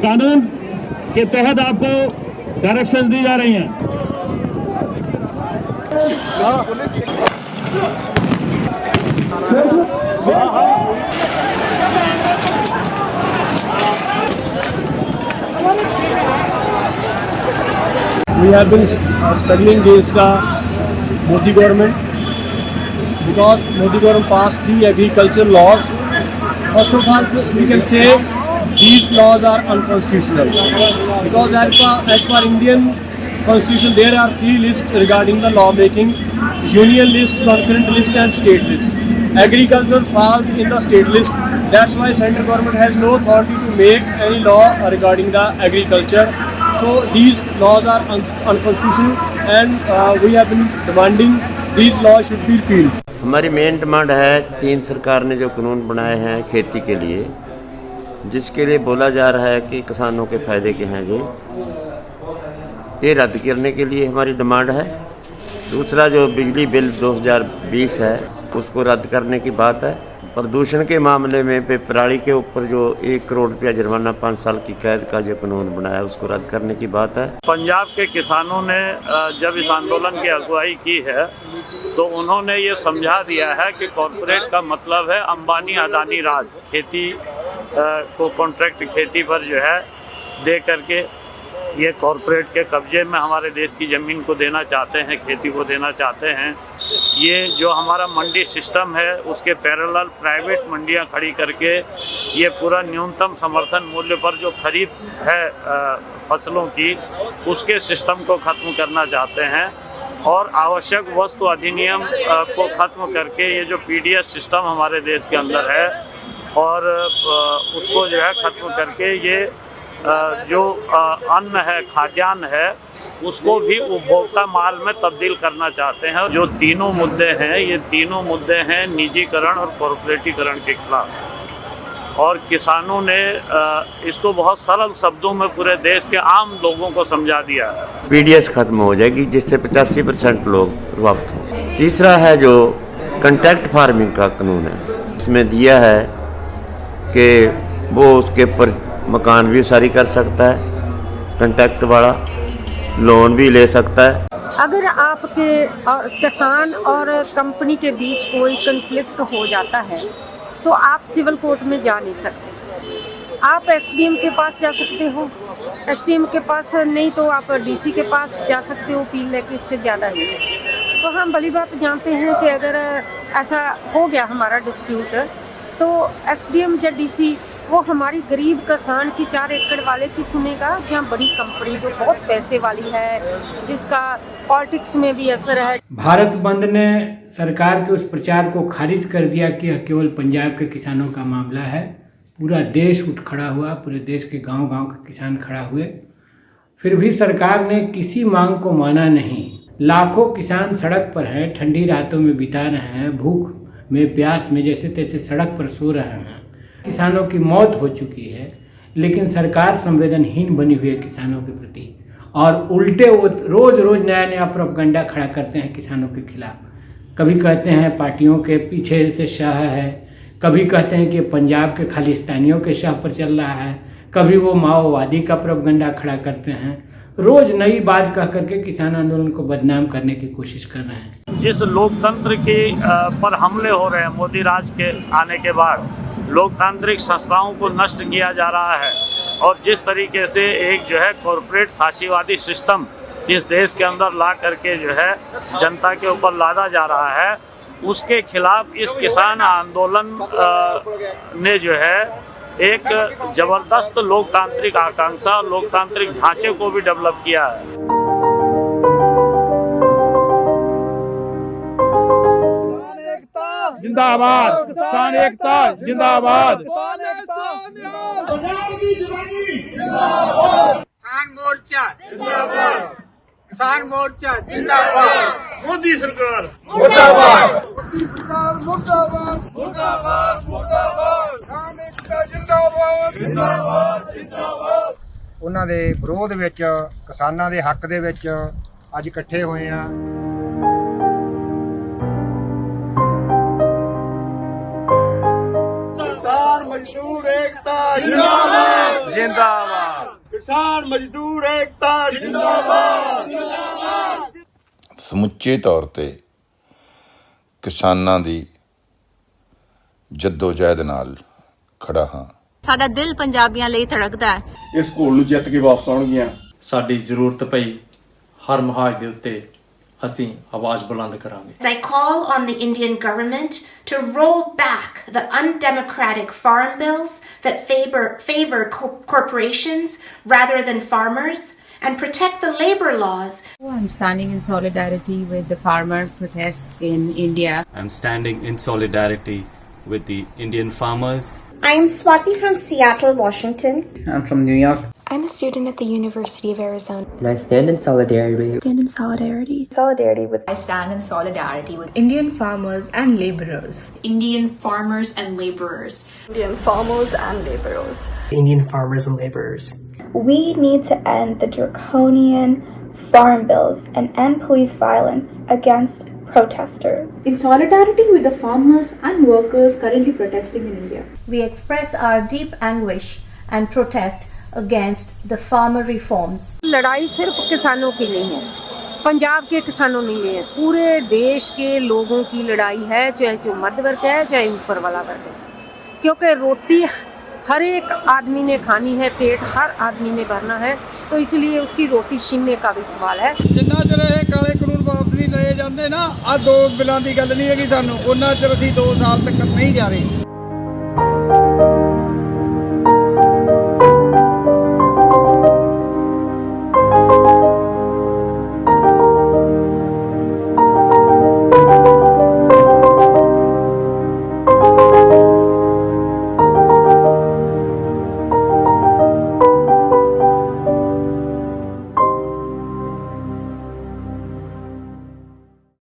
कानून के तहत आपको डायरेक्शन दी जा रही हैं। We have been struggling against the Modi government because Modi government passed 3 agricultural laws. First of all, we can say these laws are unconstitutional because as per Indian Constitution there are 3 lists regarding the law makings: union list, concurrent list and state list. Agriculture falls in the state list. That's why central government has no authority to make any law regarding the agriculture. So these laws are unconstitutional and we have been demanding these laws should be repealed. हमारी main demand है 3 सरकार ने जो कानून बनाए हैं खेती के लिए, जिसके लिए बोला जा रहा है कि किसानों के फायदे के हैं ये रद्द करने के लिए हमारी डिमांड है। दूसरा जो बिजली बिल 2020 है उसको रद्द करने की बात है। प्रदूषण के मामले में पराली के ऊपर जो 1 करोड़ रुपया जुर्माना 5 साल की कैद का जो कानून बनाया उसको रद्द करने की बात है। पंजाब के किसानों ने जब इस आंदोलन की अगुवाई की है तो उन्होंने ये समझा दिया है कि कॉरपोरेट का मतलब है अंबानी अदानी राज। खेती को कॉन्ट्रैक्ट खेती पर जो है दे करके ये कॉरपोरेट के कब्जे में हमारे देश की ज़मीन को देना चाहते हैं, खेती को देना चाहते हैं। ये जो हमारा मंडी सिस्टम है उसके पैरेलल प्राइवेट मंडियां खड़ी करके ये पूरा न्यूनतम समर्थन मूल्य पर जो खरीद है फसलों की उसके सिस्टम को ख़त्म करना चाहते हैं और आवश्यक वस्तु अधिनियम को ख़त्म करके ये जो पीडीएस सिस्टम हमारे देश के अंदर है और उसको जो है ख़त्म करके ये जो अन्न है, खाद्यान्न है, उसको भी उपभोक्ता माल में तब्दील करना चाहते हैं। जो तीनों मुद्दे हैं ये तीनों मुद्दे हैं निजीकरण और कॉर्पोरेटीकरण के खिलाफ और किसानों ने इसको बहुत सरल शब्दों में पूरे देश के आम लोगों को समझा दिया है। पीडीएस खत्म हो जाएगी जिससे 85% लोग प्रभावित हों। तीसरा है जो कॉन्ट्रैक्ट फार्मिंग का कानून है, इसमें दिया है कि वो उसके ऊपर मकान भी उसारी कर सकता है, कॉन्ट्रैक्ट वाला लोन भी ले सकता है। अगर आपके और किसान और कंपनी के बीच कोई कन्फ्लिक्ट हो जाता है तो आप सिविल कोर्ट में जा नहीं सकते। आप एसडीएम के पास जा सकते हो, एसडीएम के पास नहीं तो आप डीसी के पास जा सकते हो अपील लेके, इससे ज़्यादा नहीं। तो हम भली बात जानते हैं कि अगर ऐसा हो गया हमारा डिस्प्यूट तो एसडीएम या डीसी वो हमारी गरीब किसान की 4 एकड़ वाले की सुनेगा, जहाँ बड़ी कंपनी जो बहुत पैसे वाली है जिसका पॉलिटिक्स में भी असर है। भारत बंद ने सरकार के उस प्रचार को खारिज कर दिया कि यह केवल पंजाब के किसानों का मामला है। पूरा देश उठ खड़ा हुआ, पूरे देश के गांव-गांव के किसान खड़ा हुए, फिर भी सरकार ने किसी मांग को माना नहीं। लाखों किसान सड़क पर हैं, ठंडी रातों में बिता रहे हैं, भूख में प्यास में जैसे तैसे सड़क पर सो रहे हैं। किसानों की मौत हो चुकी है लेकिन सरकार संवेदनहीन बनी हुई है किसानों के प्रति और उल्टे वो रोज़ नया प्रोपगंडा खड़ा करते हैं किसानों के खिलाफ। कभी कहते हैं पार्टियों के पीछे से शाह है, कभी कहते हैं कि पंजाब के खालिस्तानियों के शाह पर चल रहा है, कभी वो माओवादी का प्रोपगंडा खड़ा करते हैं। रोज़ नई बात कह करके किसान आंदोलन को बदनाम करने की कोशिश कर रहे हैं। जिस लोकतंत्र की पर हमले हो रहे हैं मोदी राज के आने के बाद, लोकतांत्रिक संस्थाओं को नष्ट किया जा रहा है और जिस तरीके से एक जो है कॉरपोरेट फाशीवादी सिस्टम इस देश के अंदर ला करके जो है जनता के ऊपर लादा जा रहा है, उसके खिलाफ इस किसान आंदोलन ने जो है एक जबरदस्त लोकतांत्रिक आकांक्षा, लोकतांत्रिक ढांचे को भी डेवलप किया है। जिंदाबाद किसान एकता, जिंदाबाद किसान मोर्चा जिंदाबाद, किसान मोर्चा जिंदाबाद, मोदी सरकार मुर्दाबाद, मोदी सरकार मुर्दाबाद, मुर्दाबाद, मुर्दाबाद, किसान एकता जिंदाबाद, जिंदाबाद, जिंदाबाद। ਉਹਨਾਂ ਦੇ ਵਿਰੋਧ ਵਿੱਚ, ਕਿਸਾਨਾਂ ਦੇ ਹੱਕ ਦੇ ਵਿੱਚ ਅੱਜ ਇਕੱਠੇ ਹੋਏ ਆ। किसान मजदूर एकता जिंदाबाद, जिंदाबाद। किसान मजदूर एकता जिंदाबाद। ਸਮੁੱਚੇ ਤੌਰ ਤੇ ਕਿਸਾਨਾਂ ਦੀ ਜੱਦੋ-ਜਹਿਦ ਨਾਲ ਖੜਾ ਹਾਂ। ਸਾਡਾ ਦਿਲ ਪੰਜਾਬੀਆਂ ਲਈ ਧੜਕਦਾ ਹੈ। ਇਸ ਘੋਲ ਨੂੰ ਜਿੱਤ ਕੇ ਵਾਪਸ ਆਉਣਗੀਆਂ। ਸਾਡੀ ਜ਼ਰੂਰਤ ਪਈ ਹਰ ਮਹਾਜ ਦੇ ਉੱਤੇ ਅਸੀਂ ਆਵਾਜ਼ ਬੁਲੰਦ ਕਰਾਂਗੇ। I call on the Indian government to roll back the undemocratic farm bills that favor corporations rather than farmers and protect the labor laws. I'm standing in solidarity with the farmer protests in India. I'm standing in solidarity with the Indian farmers. I am Swati from Seattle, Washington. I'm from New York. I'm a student at the University of Arizona. And I stand in solidarity. Solidarity with I stand in solidarity with Indian farmers and laborers. Indian farmers and laborers. Indian farmers and laborers. Indian farmers and laborers. We need to end the draconian farm bills and end police violence against protesters. In solidarity with the farmers and workers currently protesting in India. We express our deep anguish and protest against the farmer reforms. लड़ाई सिर्फ किसानों की नहीं है, पंजाब के किसानों नहीं है, पूरे देश के लोगों की लड़ाई है, चाहे जो मध्य वर्ग है चाहे ऊपर वाला वर्ग है, क्योंकि रोटी हर एक आदमी ने खानी है, पेट हर आदमी ने भरना है, तो इसलिए उसकी रोटी छीनने का भी सवाल है। ਜਿੰਨਾ ਚਿਰ ਇਹ ਕਾਲੇ ਕਾਨੂੰਨ ਵਾਪਸ ਨਹੀਂ ਲਏ ਜਾਂਦੇ ਨਾ, ਆ 2 ਬਿੱਲਾਂ ਦੀ ਗੱਲ ਨਹੀਂ ਹੈਗੀ ਸਾਨੂੰ, ਉਹਨਾਂ ਚਿਰ ਅਸੀਂ 2 ਸਾਲ ਤੱਕ ਨਹੀਂ ਜਾ ਰਹੇ।